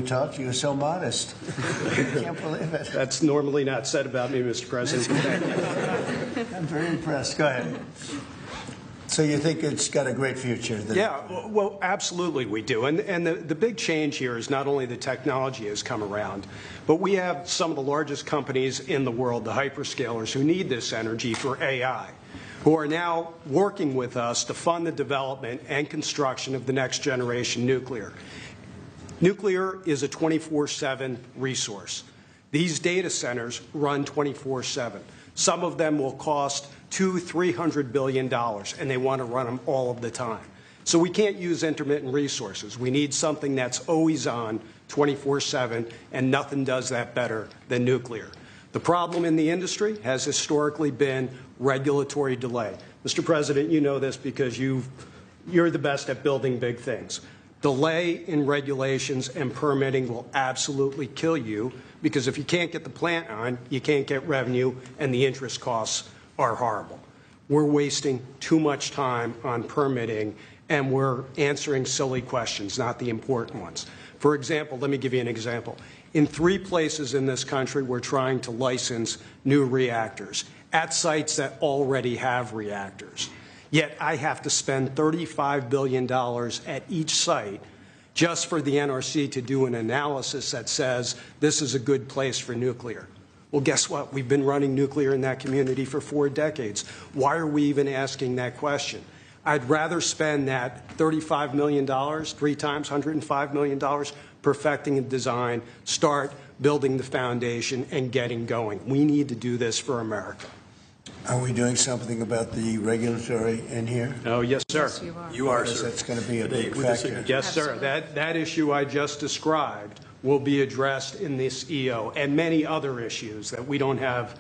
talked, you were so modest. I can't believe it. That's normally not said about me, Mr. President. I'm very impressed. Go ahead. So you think it's got a great future? Yeah, well, absolutely we do. And the big change here is not only the technology has come around, but we have some of the largest companies in the world, the hyperscalers, who need this energy for AI, who are now working with us to fund the development and construction of the next generation nuclear. Nuclear is a 24/7 resource. These data centers run 24/7. Some of them will cost $200–300 billion, and they want to run them all of the time. So we can't use intermittent resources. We need something that's always on, 24/7, and nothing does that better than nuclear. The problem in the industry has historically been regulatory delay. Mr. President, you know this because you're the best at building big things. Delay in regulations and permitting will absolutely kill you, because if you can't get the plant on, you can't get revenue, and the interest costs are horrible. We're wasting too much time on permitting, and we're answering silly questions, not the important ones. For example, let me give you an example. In 3 places in this country, we're trying to license new reactors at sites that already have reactors. Yet I have to spend $35 billion at each site just for the NRC to do an analysis that says this is a good place for nuclear. Well, guess what? We've been running nuclear in that community for 4 decades. Why are we even asking that question? I'd rather spend that $35 million, 3 times $105 million, perfecting a design, start building the foundation, and getting going. We need to do this for America. Are we doing something about the regulatory in here? Oh, yes, sir. Yes, you are. You are, Because sir. that's going to be a big factor. Yes, sir. Absolutely. That issue I just described will be addressed in this EO, and many other issues that we don't have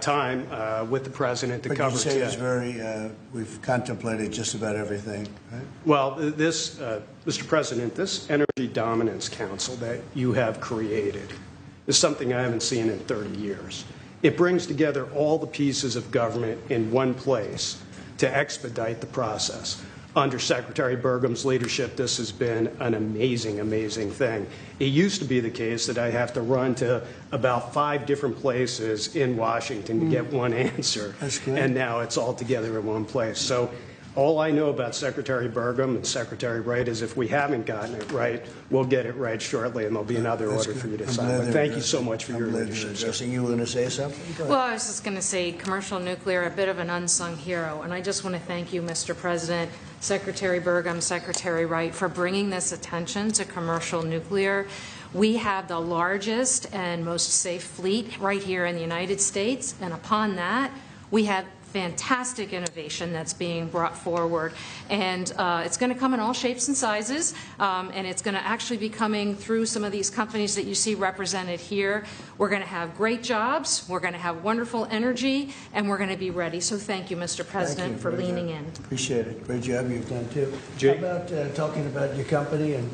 time with the President to But cover you say it's today. very, we've contemplated just about everything, right? Well, this, Mr. President, this Energy Dominance Council that you have created is something I haven't seen in 30 years. It brings together all the pieces of government in one place to expedite the process. Under Secretary Burgum's leadership, this has been an amazing, amazing thing. It used to be the case that I have to run to about 5 different places in Washington to get one answer. That's good. And now it's all together in one place. So all I know about Secretary Burgum and Secretary Wright is if we haven't gotten it right, we'll get it right shortly, and there'll be another That's order good. for you to I'm sign. glad But they're thank you addressing- so much for I'm your glad they're leadership, sir. addressing. You were going to say something? Go ahead. Well, I was just going to say commercial nuclear, a bit of an unsung hero. And I just want to thank you, Mr. President, Secretary Burgum, Secretary Wright, for bringing this attention to commercial nuclear. We have the largest and most safe fleet right here in the United States. And upon that, we have fantastic innovation that's being brought forward, and it's going to come in all shapes and sizes, and it's going to actually be coming through some of these companies that you see represented here. We're going to have great jobs, we're going to have wonderful energy, and we're going to be ready. So thank you, Mr. President, you. for Great leaning job. in. Appreciate it. Great job you've done, too. Jake? How about talking about your company and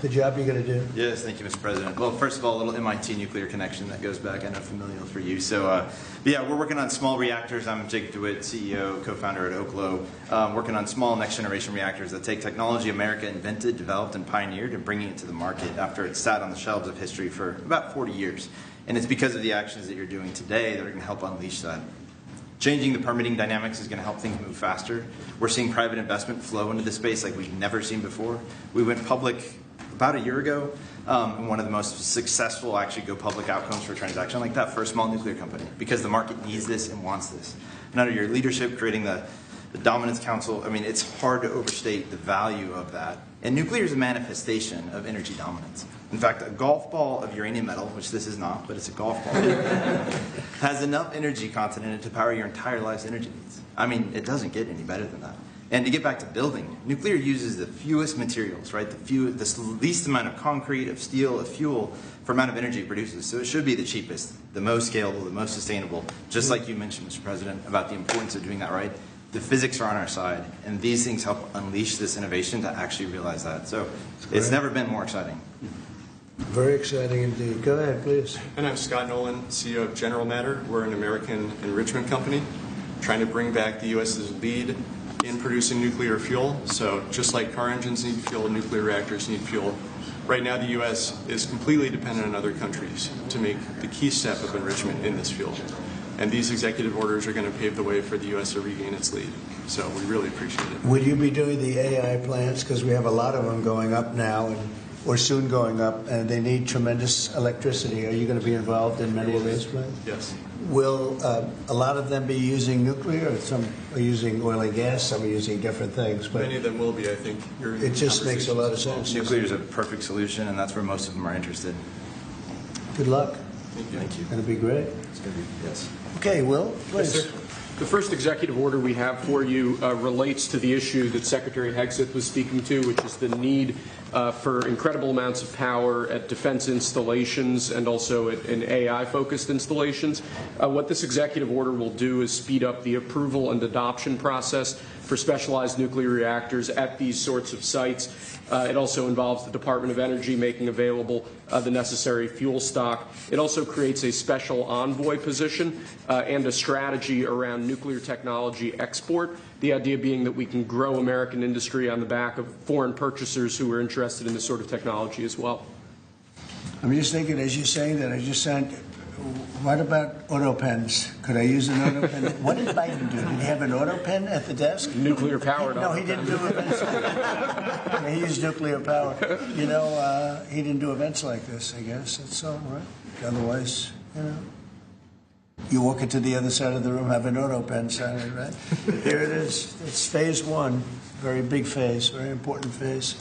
the job you're going to do? Yes, thank you, Mr. President. Well, first of all, a little MIT nuclear connection that goes back, I know, familial for you. So, yeah, we're working on small reactors. I'm Jacob DeWitt, CEO, co-founder at Oklo, working on small next-generation reactors that take technology America invented, developed, and pioneered and bringing it to the market after it sat on the shelves of history for about 40 years. And it's because of the actions that you're doing today that are going to help unleash that. Changing the permitting dynamics is going to help things move faster. We're seeing private investment flow into this space like we've never seen before. We went public about a year ago, and one of the most successful actually go public outcomes for a transaction like that for a small nuclear company, because the market needs this and wants this. And under your leadership, creating the Dominance Council, I mean, it's hard to overstate the value of that. And nuclear is a manifestation of energy dominance. In fact, a golf ball of uranium metal, which this is not, but it's a golf ball, has enough energy content in it to power your entire life's energy needs. I mean, it doesn't get any better than that. And to get back to building, nuclear uses the fewest materials, right? The least amount of concrete, of steel, of fuel for amount of energy it produces. So it should be the cheapest, the most scalable, the most sustainable. Just like you mentioned, Mr. President, about the importance of doing that right. The physics are on our side, and these things help unleash this innovation to actually realize that. So it's never been more exciting. Very exciting indeed. Go ahead, please. And I'm Scott Nolan, CEO of General Matter. We're an American enrichment company trying to bring back the U.S.'s lead in producing nuclear fuel. So just like car engines need fuel, nuclear reactors need fuel. Right now, the U.S. is completely dependent on other countries to make the key step of enrichment in this field. And these executive orders are going to pave the way for the U.S. to regain its lead. So we really appreciate it. Will you be doing the AI plants? Because we have a lot of them going up now, or soon going up, and they need tremendous electricity. Are you going to be involved in many of those plants? Yes. Will a lot of them be using nuclear, or some are using oil and gas, some are using different things? But Many of them will be, I think. it just makes a lot of sense. Nuclear is a perfect solution, and that's where most of them are interested. Good luck. Thank you. Thank you. It's going to be great. It's going to be, yes. Okay, Will, please. Yes, sir. The first executive order we have for you relates to the issue that Secretary Hegseth was speaking to, which is the need for incredible amounts of power at defense installations and also in AI-focused installations. What this executive order will do is speed up the approval and adoption process for specialized nuclear reactors at these sorts of sites. It also involves the Department of Energy making available the necessary fuel stock. It also creates a special envoy position and a strategy around nuclear technology export, the idea being that we can grow American industry on the back of foreign purchasers who are interested in this sort of technology as well. I'm just thinking, as you're saying that, I just said, what about auto pens? Could I use an auto pen? What did Biden do? Did he have an auto pen at the desk? Nuclear powered. No, he didn't do events like that. He used nuclear power. You know, he didn't do events like this, I guess. That's all right. Otherwise, you know, you walk into the other side of the room, have an auto pen sign, right? Here it is. It's phase one. Very big phase, very important phase.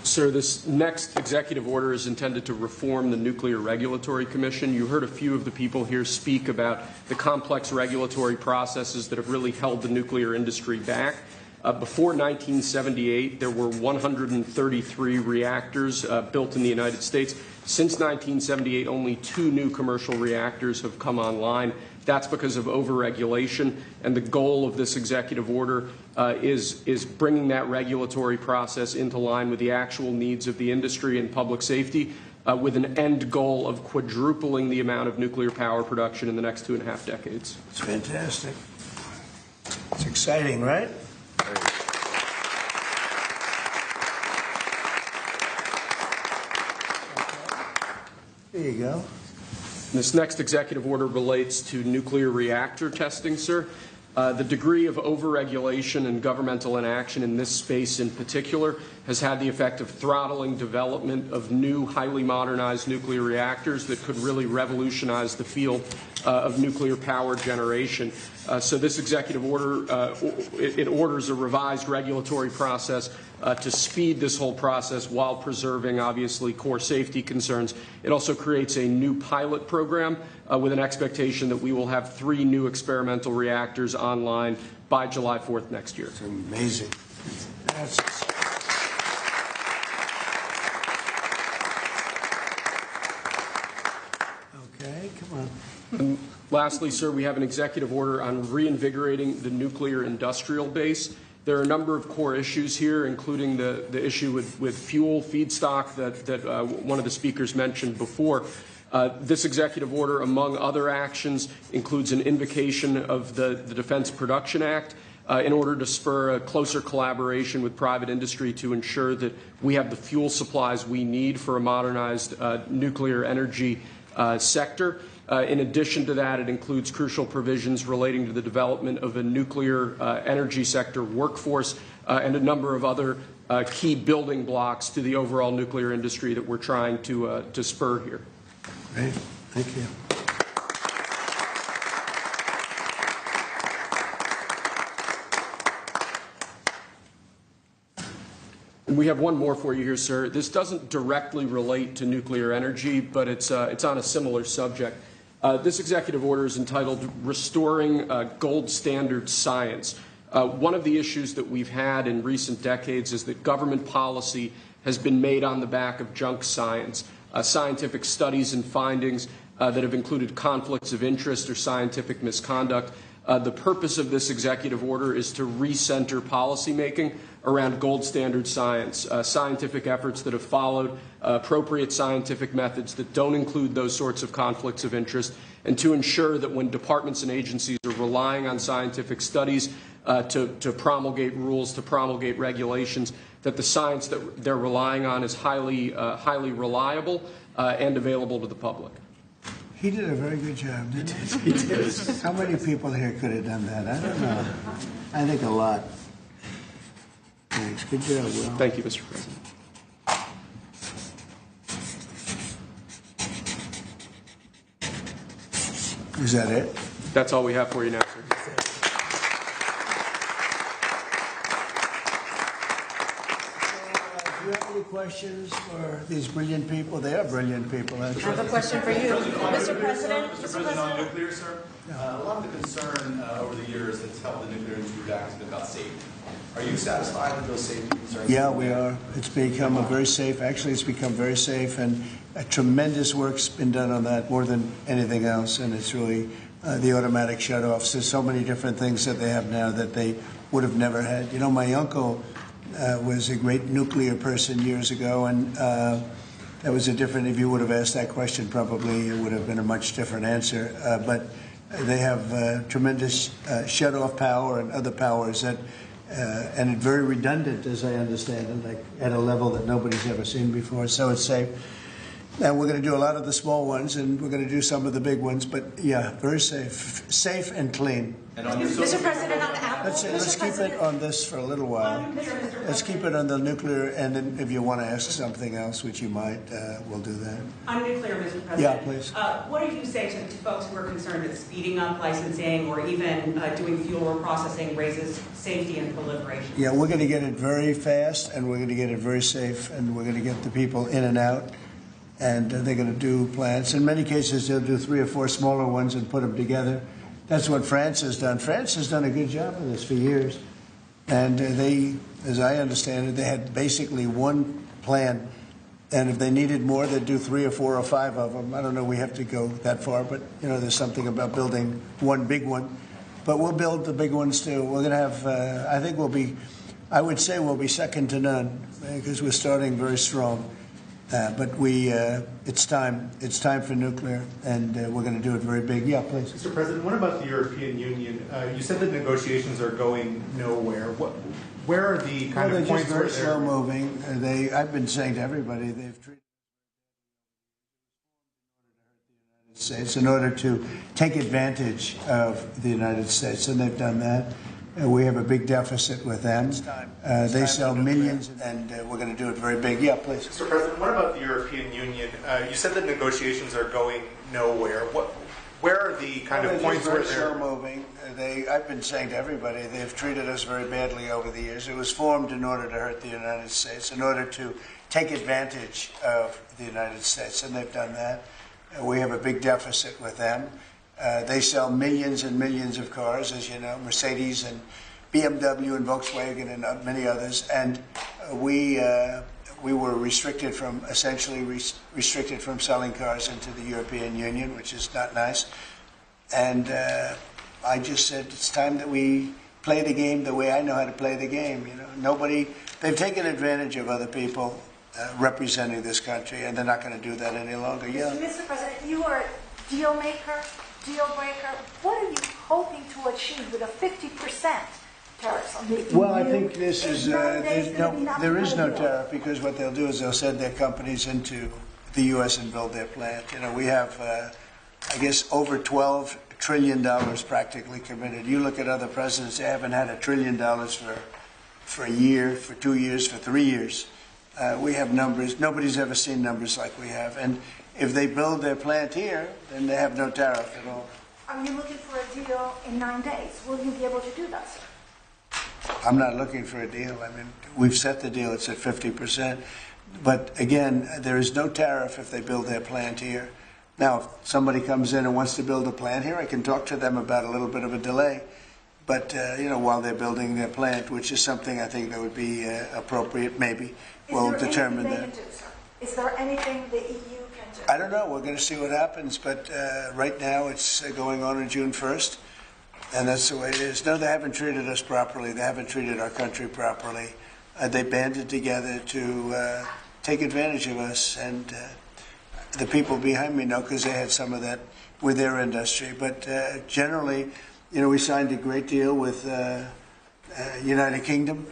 Sir, this next executive order is intended to reform the Nuclear Regulatory Commission. You heard a few of the people here speak about the complex regulatory processes that have really held the nuclear industry back. Before 1978, there were 133 reactors built in the United States. Since 1978, only 2 new commercial reactors have come online. That's because of overregulation, and the goal of this executive order is bringing that regulatory process into line with the actual needs of the industry and public safety, with an end goal of quadrupling the amount of nuclear power production in the next 2.5 decades. It's fantastic. It's exciting, right? There you go. This next executive order relates to nuclear reactor testing, sir. The degree of overregulation and governmental inaction in this space in particular has had the effect of throttling development of new, highly modernized nuclear reactors that could really revolutionize the field of nuclear power generation. So this executive order, it orders a revised regulatory process to speed this whole process while preserving, obviously, core safety concerns. It also creates a new pilot program with an expectation that we will have 3 new experimental reactors online by July 4th next year. It's amazing. That's okay, come on. And lastly, sir, we have an executive order on reinvigorating the nuclear industrial base. There are a number of core issues here, including the issue with fuel feedstock that one of the speakers mentioned before. This executive order, among other actions, includes an invocation of the Defense Production Act in order to spur a closer collaboration with private industry to ensure that we have the fuel supplies we need for a modernized nuclear energy sector. In addition to that, it includes crucial provisions relating to the development of a nuclear energy sector workforce and a number of other key building blocks to the overall nuclear industry that we're trying to spur here. Great, thank you. And we have one more for you here, sir. This doesn't directly relate to nuclear energy, but it's on a similar subject. This executive order is entitled Restoring Gold Standard Science. One of the issues that we've had in recent decades is that government policy has been made on the back of junk science, scientific studies and findings that have included conflicts of interest or scientific misconduct. The purpose of this executive order is to recenter policymaking around gold standard science, scientific efforts that have followed appropriate scientific methods that don't include those sorts of conflicts of interest, and to ensure that when departments and agencies are relying on scientific studies to promulgate rules, to promulgate regulations, that the science that they're relying on is highly reliable and available to the public. He did a very good job, didn't he? He did. How many people here could have done that? I don't know. I think a lot. Thanks. Good job, Will. Thank you, Mr. President. Is that it? That's all we have for you now, sir. Do you have any questions for these brilliant people? They are brilliant people, I actually. have a question for you, Mr. President. Mr. President, on nuclear, sir, a lot of the concern over the years that's held the nuclear industry back has been about safety. Are you satisfied with those safety concerns? Yeah, we are. It's become it's become very safe, and a tremendous work's been done on that, more than anything else, and it's really the automatic shutoffs. There's so many different things that they have now that they would have never had. You know, my uncle was a great nuclear person years ago, and that was a different, if you would have asked that question, probably it would have been a much different answer. But they have tremendous shutoff power and other powers that, and it's very redundant, as I understand it, like at a level that nobody's ever seen before. So it's safe. And we're going to do a lot of the small ones, and we're going to do some of the big ones. But yeah, very safe and clean. And on your Mr. President, on Apple. Let's keep it on this for a little while. Let's keep it on the nuclear, and then if you want to ask something else, which you might, we'll do that. On nuclear, Mr. President. Yeah, please. What do you say to folks who are concerned that speeding up licensing or even doing fuel reprocessing raises safety and proliferation? Yeah, we're going to get it very fast, and we're going to get it very safe, and we're going to get the people in and out. And they're going to do plants. In many cases, they'll do 3 or 4 smaller ones and put them together. That's what France has done. France has done a good job of this for years. And they, as I understand it, they had basically one plan. And if they needed more, they'd do 3 or 4 or 5 of them. I don't know, we have to go that far, but, you know, there's something about building one big one. But we'll build the big ones, too. We're going to have, I think I would say we'll be second to none, because we're starting very strong. But it's time. It's time for nuclear, and we're going to do it very big. Yeah, please. Mr. President, what about the European Union? You said that negotiations are going nowhere. Where are the kind of points where they're just very slow moving? I've been saying to everybody, they've treated the United States in order to take advantage of the United States, and they've done that. We have a big deficit with them. They sell millions, and we're going to do it very big. Yeah, please. Mr. President, what about the European Union? You said that negotiations are going nowhere. Where are the kind of points where they're slow moving? I've been saying to everybody, they've treated us very badly over the years. It was formed in order to hurt the United States, in order to take advantage of the United States, and they've done that. We have a big deficit with them. They sell millions and millions of cars, as you know, Mercedes and BMW and Volkswagen and many others. And we were essentially restricted from selling cars into the European Union, which is not nice. And I just said it's time that we play the game the way I know how to play the game. You know, they've taken advantage of other people representing this country, and they're not going to do that any longer. Yeah. Mr. President, you are a deal maker. Deal breaker. What are you hoping to achieve with a 50% tariff on the EU? Well, I think this is there is no tariff, because what they'll do is they'll send their companies into the U.S. and build their plant. You know, we have, I guess, over $12 trillion practically committed. You look at other presidents; they haven't had $1 trillion for a year, for 2 years, for 3 years. We have numbers. Nobody's ever seen numbers like we have, and if they build their plant here, then they have no tariff at all. Are you looking for a deal in 9 days? Will you be able to do that, sir? I'm not looking for a deal. I mean, we've set the deal. It's at 50%. But again, there is no tariff if they build their plant here. Now, if somebody comes in and wants to build a plant here, I can talk to them about a little bit of a delay. But, you know, while they're building their plant, which is something I think that would be appropriate, maybe, we'll determine that. Is there anything the EU can do? I don't know. We're going to see what happens. But right now it's going on June 1st. And that's the way it is. No, they haven't treated us properly. They haven't treated our country properly. They banded together to take advantage of us. And the people behind me know, because they had some of that with their industry. But generally, you know, we signed a great deal with United Kingdom.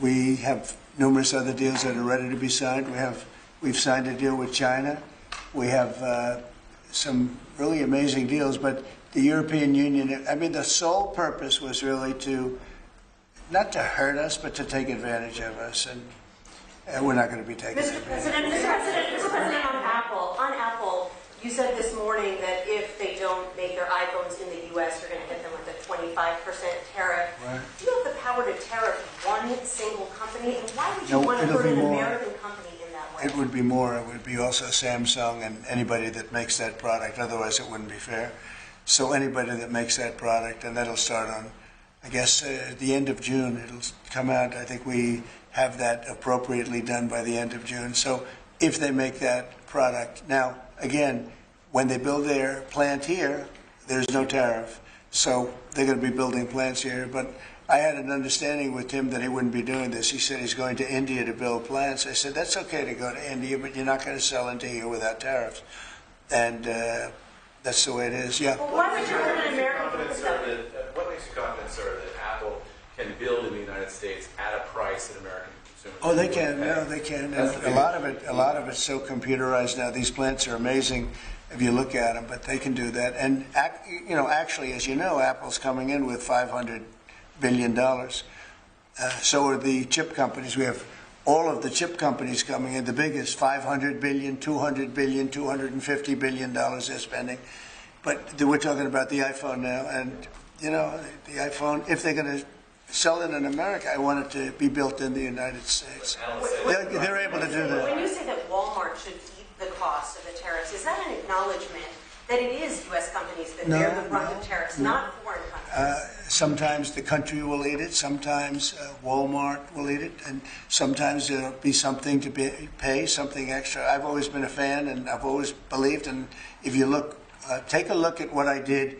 We have numerous other deals that are ready to be signed. We've signed a deal with China. We have some really amazing deals, but the European Union, I mean, the sole purpose was really to, not to hurt us, but to take advantage of us, and we're not going to be taking Mr. President, on Apple, you said this morning that if they don't make their iPhones in the U.S., you're going to hit them with a 25% tariff. Right. Do you have the power to tariff one single company, and why would you want to hurt an American company in that way? It would be more. It would be also Samsung and anybody that makes that product. Otherwise, it wouldn't be fair. So anybody that makes that product, and that'll start on, I guess, at the end of June. It'll come out. I think we have that appropriately done by the end of June. So if they make that product. Now, again, when they build their plant here, there's no tariff. So they're going to be building plants here. But I had an understanding with Tim that he wouldn't be doing this. He said he's going to India to build plants. I said, that's okay to go to India, but you're not going to sell into here without tariffs. And that's the way it is. Yeah. Well, why would you hurt an American What makes you confident, sir, that Apple can build in the United States at a price that American consumers? Oh, they can. No, they can. And a lot of it's so computerized now. These plants are amazing if you look at them, but they can do that. And you know, actually, as you know, Apple's coming in with $500 billion. So are the chip companies. We have all of the chip companies coming in. The biggest, $500 billion, $200 billion, $250 billion they're spending. But we're talking about the iPhone now, and you know, the iPhone, if they're going to sell it in America, I want it to be built in the United States. They're able to do that. When you say that Walmart should eat the cost of the tariffs, is that an acknowledgement that it is U.S. companies that bear the brunt of tariffs, not foreign countries? Sometimes the country will eat it, sometimes Walmart will eat it, and sometimes there'll be something to pay, something extra. I've always been a fan, and I've always believed, and if you look, take a look at what I did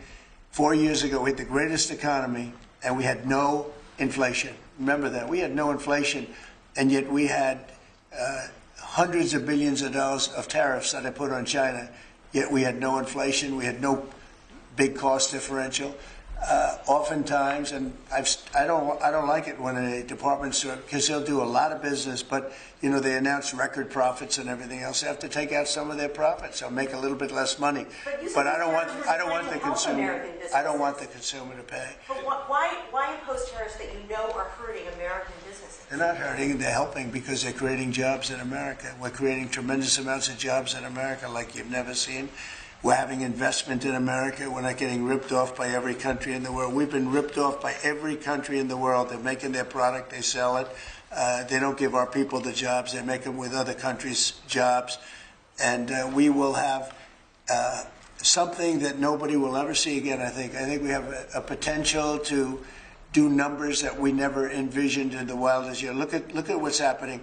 4 years ago. We had the greatest economy, and we had no inflation. Remember that. We had no inflation, and yet we had hundreds of billions of dollars of tariffs that I put on China, yet we had no inflation, we had no big cost differential. Oftentimes, and I don't like it when a department store, because they'll do a lot of business, but you know, they announce record profits and everything else. They have to take out some of their profits or make a little bit less money. But I don't want the consumer. I don't want the consumer to pay. But why impose tariffs that you know are hurting American businesses? They're not hurting, they're helping, because they're creating jobs in America. We're creating tremendous amounts of jobs in America like you've never seen. We're having investment in America. We're not getting ripped off by every country in the world. We've been ripped off by every country in the world. They're making their product, they sell it. They don't give our people the jobs. They make them with other countries' jobs. And we will have something that nobody will ever see again, I think. I think we have a potential to do numbers that we never envisioned in the wildest year. Look at what's happening.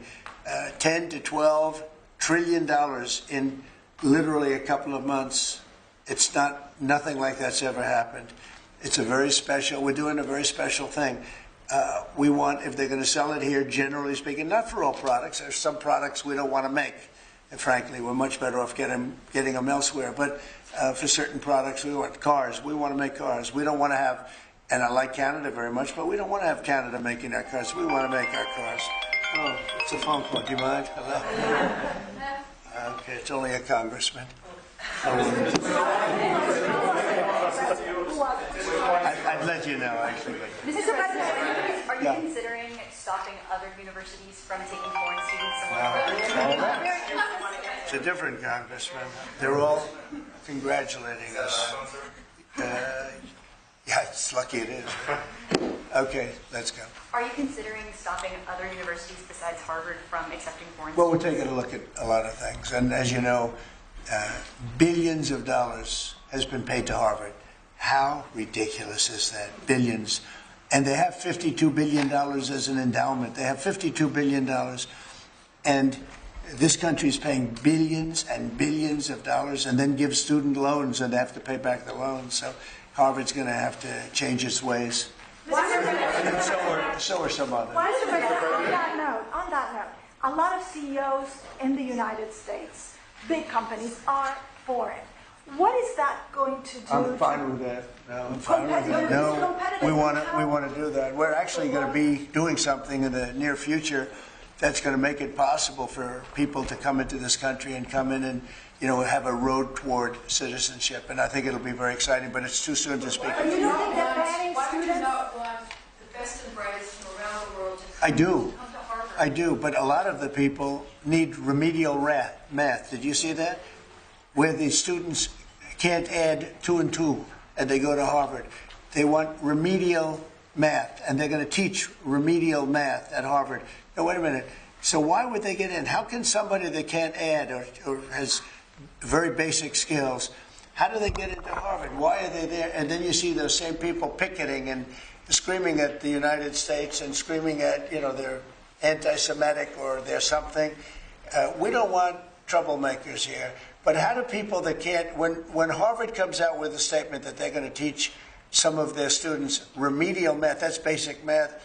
10 to 12 trillion dollars in literally a couple of months. It's nothing like that's ever happened. It's a very special, we're doing a very special thing. We want, if they're going to sell it here, generally speaking, not for all products. There's some products we don't want to make. And frankly, we're much better off getting them elsewhere. But for certain products, we want cars. We want to make cars. We don't want to have, and I like Canada very much, but we don't want to have Canada making our cars. We want to make our cars. Oh, it's a phone call. Do you mind? Hello? Okay, it's only a congressman. I'd let you know, actually. Mr. President, are you considering stopping other universities from taking foreign students? It's a different congressman. They're all congratulating us. Yeah, it's lucky it is. Okay, let's go. Are you considering stopping other universities besides Harvard from accepting foreign Well, we're students? taking a look at a lot of things. And as you know, billions of dollars has been paid to Harvard. How ridiculous is that? Billions. And they have $52 billion as an endowment. They have $52 billion. And this country is paying billions and billions of dollars and then gives student loans, and they have to pay back the loans. So Harvard's going to have to change its ways. And so are some others. Mr. President, on that note, a lot of CEOs in the United States, big companies, are for it. What is that going to do? I'm fine with that. No, I'm fine with that. No, we want to do that. We're actually going to be doing something in the near future that's going to make it possible for people to come into this country and come in and, you know, have a road toward citizenship. And I think it'll be very exciting, but it's too soon to speak. You don't think that banning students? The best and brightest from around the world to I do. come to Harvard. I do, but a lot of the people need remedial math. Did you see that? Where the students can't add 2 and 2 and they go to Harvard. They want remedial math, and they're going to teach remedial math at Harvard. Now, wait a minute. So why would they get in? How can somebody that can't add or has very basic skills, how do they get into Harvard? Why are they there? And then you see those same people picketing and screaming at the United States and screaming at, you know, they're anti-Semitic or they're something. We don't want troublemakers here. But how do people that can't, when Harvard comes out with a statement that they're going to teach some of their students remedial math, that's basic math,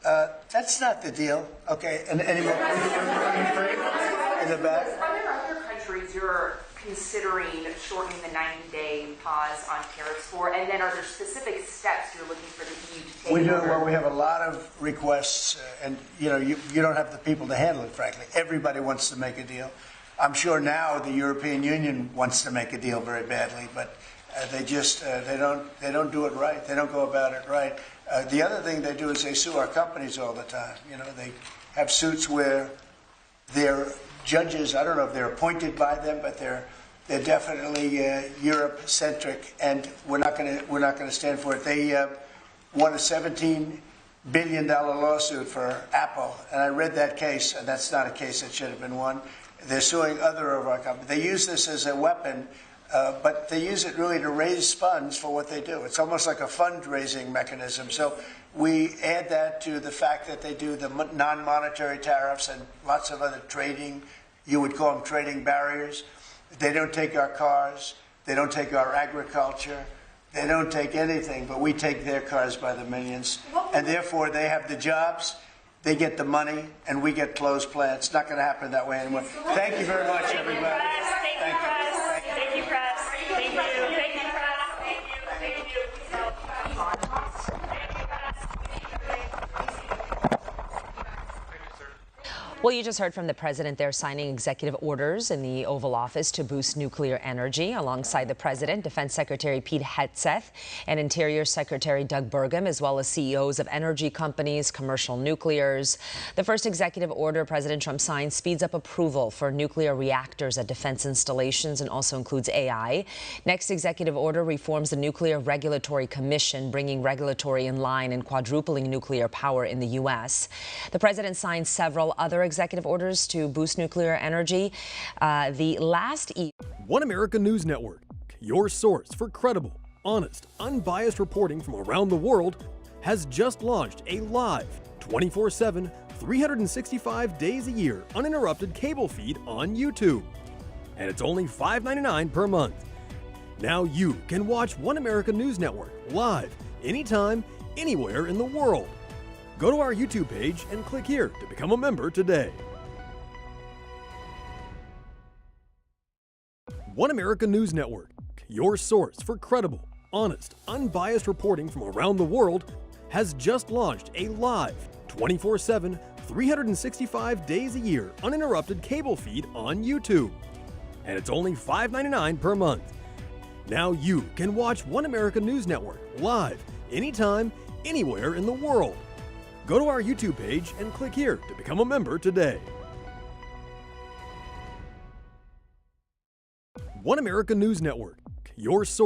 that's not the deal. Okay, and anymore? In the back? Are there other countries you're considering shortening the 90-day pause on tariffs for? And then are there specific steps you're looking for the EU to take? We do. Well, we have a lot of requests, and you know, you don't have the people to handle it, frankly. Everybody wants to make a deal. I'm sure now the European Union wants to make a deal very badly, but they just they don't do it right. They don't go about it right. The other thing they do is they sue our companies all the time. You know, they have suits where their judges, I don't know if they're appointed by them, but they're definitely Europe-centric, and we're not going to stand for it. They won a $17 billion lawsuit for Apple, and I read that case, and that's not a case that should have been won. They're suing other of our companies. They use this as a weapon, but they use it really to raise funds for what they do. It's almost like a fundraising mechanism. So we add that to the fact that they do the non-monetary tariffs and lots of other trading, you would call them trading barriers. They don't take our cars. They don't take our agriculture. They don't take anything, but we take their cars by the millions. And therefore, they have the jobs. They get the money, and we get closed plants. It's not going to happen that way anymore. Thank you very much, everybody. Thank you, press. Thank you, press. Thank you. Thank you, press. Thank you. Well, you just heard from the president there signing executive orders in the Oval Office to boost nuclear energy. Alongside the president, Defense Secretary Pete Hegseth and Interior Secretary Doug Burgum, as well as CEOs of energy companies, commercial nuclears. The first executive order President Trump signed speeds up approval for nuclear reactors at defense installations and also includes AI. Next executive order reforms the Nuclear Regulatory Commission, bringing regulatory in line and quadrupling nuclear power in the U.S. The president signed several other executive orders to boost nuclear energy. One America News Network, your source for credible, honest, unbiased reporting from around the world, has just launched a live, 24/7, 365 days a year, uninterrupted cable feed on YouTube. And it's only $5.99 per month. Now you can watch One America News Network live, anytime, anywhere in the world. Go to our YouTube page and click here to become a member today. One America News Network, your source for credible, honest, unbiased reporting from around the world, has just launched a live, 24/7, 365 days a year, uninterrupted cable feed on YouTube. And it's only $5.99 per month. Now you can watch One America News Network live, anytime, anywhere in the world. Go to our YouTube page and click here to become a member today. One America News Network, your source.